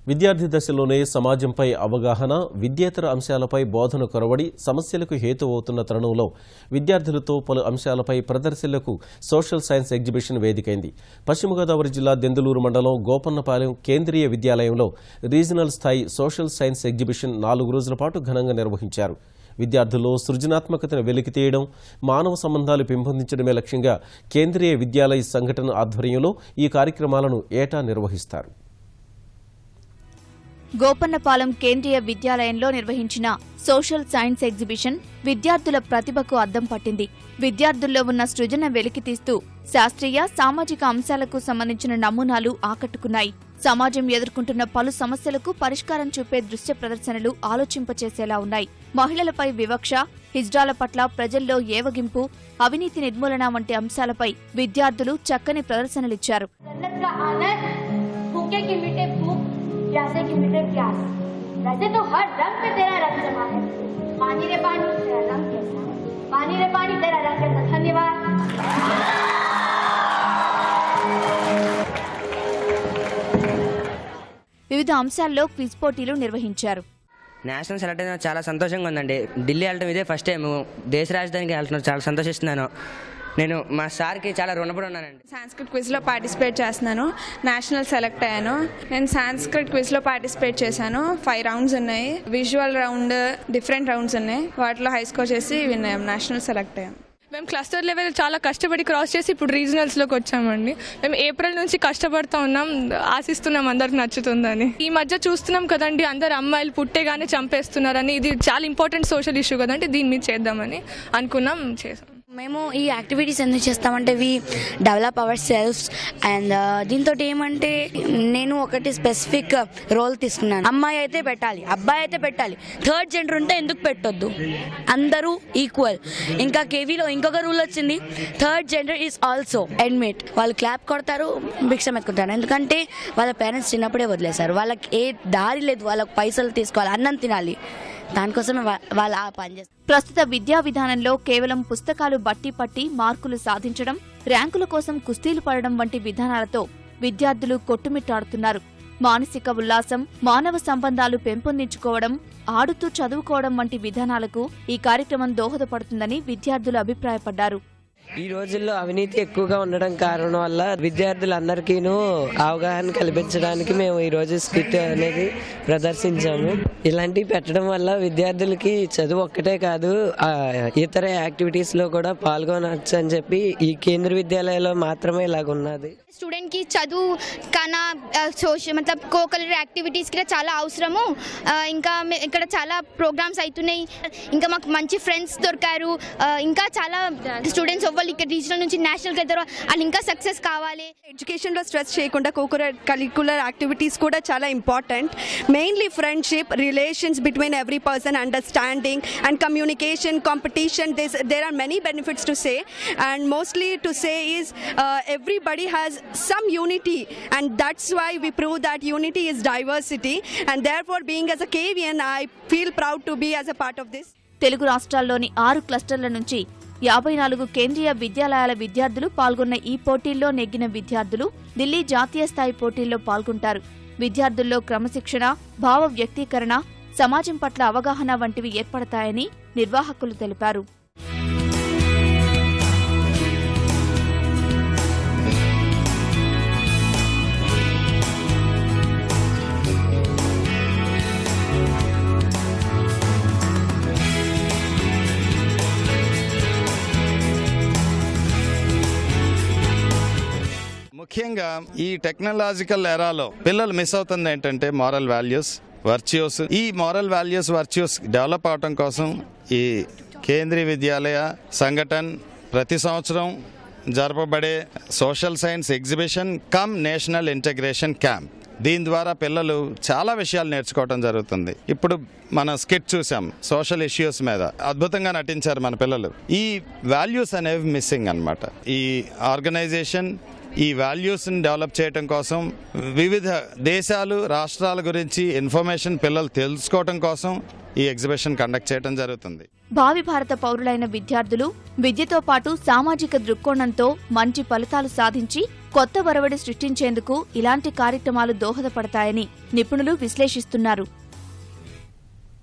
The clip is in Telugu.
విద్యార్థి దశలోనే సమాజంపై అవగాహన, విద్యేతర అంశాలపై బోధన కొరవడి సమస్యలకు హేతు అవుతున్న తరుణంలో విద్యార్థులతో పలు అంశాలపై ప్రదర్శనలకు సోషల్ సైన్స్ ఎగ్జిబిషన్ వేదికైంది. పశ్చిమ గోదావరి జిల్లా దెందులూరు మండలం గోపన్నపాలెం కేంద్రీయ విద్యాలయంలో రీజనల్ స్థాయి సోషల్ సైన్స్ ఎగ్జిబిషన్ 4 రోజుల పాటు ఘనంగా నిర్వహించారు. విద్యార్థుల్లో సృజనాత్మకతను వెలికితీయడం, మానవ సంబంధాలు పెంపొందించడమే లక్ష్యంగా కేంద్రీయ విద్యాలయ సంఘటన ఆధ్వర్యంలో ఈ కార్యక్రమాలను ఏటా నిర్వహిస్తారు. గోపన్నపాలెం కేంద్రీయ విద్యాలయంలో నిర్వహించిన సోషల్ సైన్స్ ఎగ్జిబిషన్ విద్యార్థుల ప్రతిభకు అద్దం పట్టింది. విద్యార్థుల్లో ఉన్న సృజన వెలికితీస్తూ శాస్త్రీయ, సామాజిక అంశాలకు సంబంధించిన నమూనాలు ఆకట్టుకున్నాయి. సమాజం ఎదుర్కొంటున్న పలు సమస్యలకు పరిష్కారం చూపే దృశ్య ప్రదర్శనలు ఆలోచింపచేసేలా ఉన్నాయి. మహిళలపై వివక్ష, హిజ్రాల పట్ల ప్రజల్లో ఏవగింపు, అవినీతి నిర్మూలన వంటి అంశాలపై విద్యార్థులు చక్కని ప్రదర్శనలిచ్చారు. प्यासे की मिटे प्यास, वैसे तो हर रंग पे तेरा रंग जमा है. पानी रे पानी तेरा रंग कैसा है, पानी रे पानी तेरा रंग कैसा. धन्यवाद. వివిధ అంశాల్లో క్విజ్ పోటీలు నిర్వహించారు. నేషనల్ సెలెక్ట్ అయిన చాలా సంతోషంగా ఉందండి. ఢిల్లీ వెళ్ళడం ఇదే ఫస్ట్ టైం. దేశ రాజధానికి వెళ్తున్నాను, చాలా సంతోషిస్తున్నాను. నేను మా సార్కి చాలా రుణపడి ఉన్నానండి. సాంస్క్రిట్ క్విజ్లో పార్టిసిపేట్ చేస్తున్నాను. నేషనల్ సెలెక్ట్ అయ్యాను. నేను సాంస్క్రిట్ క్విజ్లో పార్టిసిపేట్ చేశాను. 5 రౌండ్స్ ఉన్నాయి. విజువల్ రౌండ్, డిఫరెంట్ రౌండ్స్ ఉన్నాయి. వాటిలో హై స్కోర్ చేసి విన్ అయ్యాం. నేషనల్ సెలెక్ట్ అయ్యాం. మేము క్లస్టర్ లెవెల్ చాలా కష్టపడి క్రాస్ చేసి ఇప్పుడు రీజనల్స్లోకి వచ్చామండి. మేము ఏప్రిల్ నుంచి కష్టపడుతూ ఉన్నాం, ఆశిస్తున్నాం అందరికి నచ్చుతుందని. ఈ మధ్య చూస్తున్నాం కదండి, అందరు అమ్మాయిలు పుట్టేగానే చంపేస్తున్నారని. ఇది చాలా ఇంపార్టెంట్ సోషల్ ఇష్యూ కదండి, దీని మీద చేద్దామని అనుకున్నాం, చేసాం. మేము ఈ యాక్టివిటీస్ ఎందుకు చేస్తామంటే we develop our selfs and దీంతో ఏమంటే నేను ఒకటి స్పెసిఫిక్ రోల్ తీసుకున్నాను. అమ్మాయి అయితే పెట్టాలి, అబ్బాయి అయితే పెట్టాలి, థర్డ్ జెండర్ ఉంటే ఎందుకు పెట్టొద్దు, అందరూ ఈక్వల్. ఇంకా కేవీలో ఇంకొక రూల్ వచ్చింది, third gender is also admit. వాళ్ళు క్లాప్ కొడతారు, భిక్షం ఎత్తుకుంటారు. ఎందుకంటే వాళ్ళ పేరెంట్స్ చిన్నప్పుడే వదిలేశారు. వాళ్ళకి ఏ దారి లేదు, వాళ్ళకి పైసలు తీసుకోవాలి, అన్నం తినాలి. దానికోసమే వాళ్ళు ఆ పని చేస్తారు. ప్రస్తుత విద్యా విధానంలో కేవలం పుస్తకాలు బట్టి పట్టి మార్కులు సాధించడం, ర్యాంకుల కోసం కుస్తీలు పడడం వంటి విధానాలతో విద్యార్థులు కొట్టుమిట్టాడుతున్నారు. మానసిక ఉల్లాసం, మానవ సంబంధాలు పెంపొందించుకోవడం, ఆడుతూ చదువుకోవడం వంటి విధానాలకు ఈ కార్యక్రమం దోహదపడుతుందని విద్యార్థులు అభిప్రాయపడ్డారు. ఈ రోజుల్లో అవినీతి ఎక్కువగా ఉండడం కారణం వల్ల విద్యార్థులందరికీనూ అవగాహన కల్పించడానికి మేము ఈరోజు స్కిట్ అనేది ప్రదర్శించాము. ఇలాంటివి పెట్టడం వల్ల విద్యార్థులకి చదువు ఒక్కటే కాదు, ఇతర యాక్టివిటీస్లో కూడా పాల్గొనవచ్చు అని చెప్పి ఈ కేంద్ర విద్యాలయంలో మాత్రమే ఇలాగున్నది. స్టూడెంట్ కి చదువు కన్నా సోషల్ మతలబ్ కోకలర్ యాక్టివిటీస్ కి చాలా అవసరము. ఇంకా ఇక్కడ చాలా ప్రోగ్రామ్స్ అవుతున్నాయి. ఇంకా మాకు మంచి ఫ్రెండ్స్ దొరికారు. ఇంకా చాలా స్టూడెంట్స్ అవ్వాలి ఇక్కడ రీజనల్ నుంచి నేషనల్కి వెళ్తారు, వాళ్ళు ఇంకా సక్సెస్ కావాలి. ఎడ్యుకేషన్లో స్ట్రెస్ చేయకుండా కరిక్యులర్ యాక్టివిటీస్ కూడా చాలా important. Mainly friendship, relations between every person, understanding and communication, competition. There are many benefits to say and mostly to say is everybody has some unity and that's why we prove that unity is diversity and therefore being as a KVN I feel proud to be as a part of this. Telugu రాష్ట్రాల్లోని 6 క్లస్టర్ల నుంచి 54 కేంద్రీయ విద్యాలయాల విద్యార్థులు పాల్గొన్న ఈ పోటీల్లో నెగ్గిన విద్యార్థులు ఢిల్లీ జాతీయ స్థాయి పోటీల్లో పాల్గొంటారు. విద్యార్థుల్లో క్రమశిక్షణ, భావ వ్యక్తీకరణ, సమాజం పట్ల అవగాహన వంటివి ఏర్పడతాయని నిర్వాహకులు తెలిపారు. ముఖ్యంగా ఈ టెక్నాలజికల్ ఎరాలో పిల్లలు మిస్ అవుతుంది ఏంటంటే మారల్ వాల్యూస్, వర్చ్యూస్. ఈ మారల్ వాల్యూస్, వర్చ్యూస్ డెవలప్ అవడం కోసం ఈ కేంద్రీయ విద్యాలయ సంఘటన ప్రతి సంవత్సరం జరపబడే social science exhibition cum national integration camp. దీని ద్వారా పిల్లలు చాలా విషయాలు నేర్చుకోవడం జరుగుతుంది. ఇప్పుడు మన స్కిట్ చూసాం సోషల్ ఇష్యూస్ మీద, అద్భుతంగా నటించారు మన పిల్లలు. ఈ వాల్యూస్ అనేవి మిస్సింగ్ అన్నమాట. ఈ ఆర్గనైజేషన్ ఈ వాల్యూస్ని డెవలప్ చేయడం కోసం వివిధ దేశాలు, రాష్ట్రాల గురించి ఇన్ఫర్మేషన్ పిల్లలు తెలుసుకోవడం కోసం ఈ ఎగ్జిబిషన్ కండక్ట్ చేయడం జరుగుతుంది. భావి భారత పౌరులైన విద్యార్థులు విద్యతో పాటు సామాజిక దృక్కోణంతో మంచి ఫలితాలు సాధించి కొత్త ఒరవడి సృష్టించేందుకు ఇలాంటి కార్యక్రమాలు దోహదపడతాయని నిపుణులు విశ్లేషిస్తున్నారు.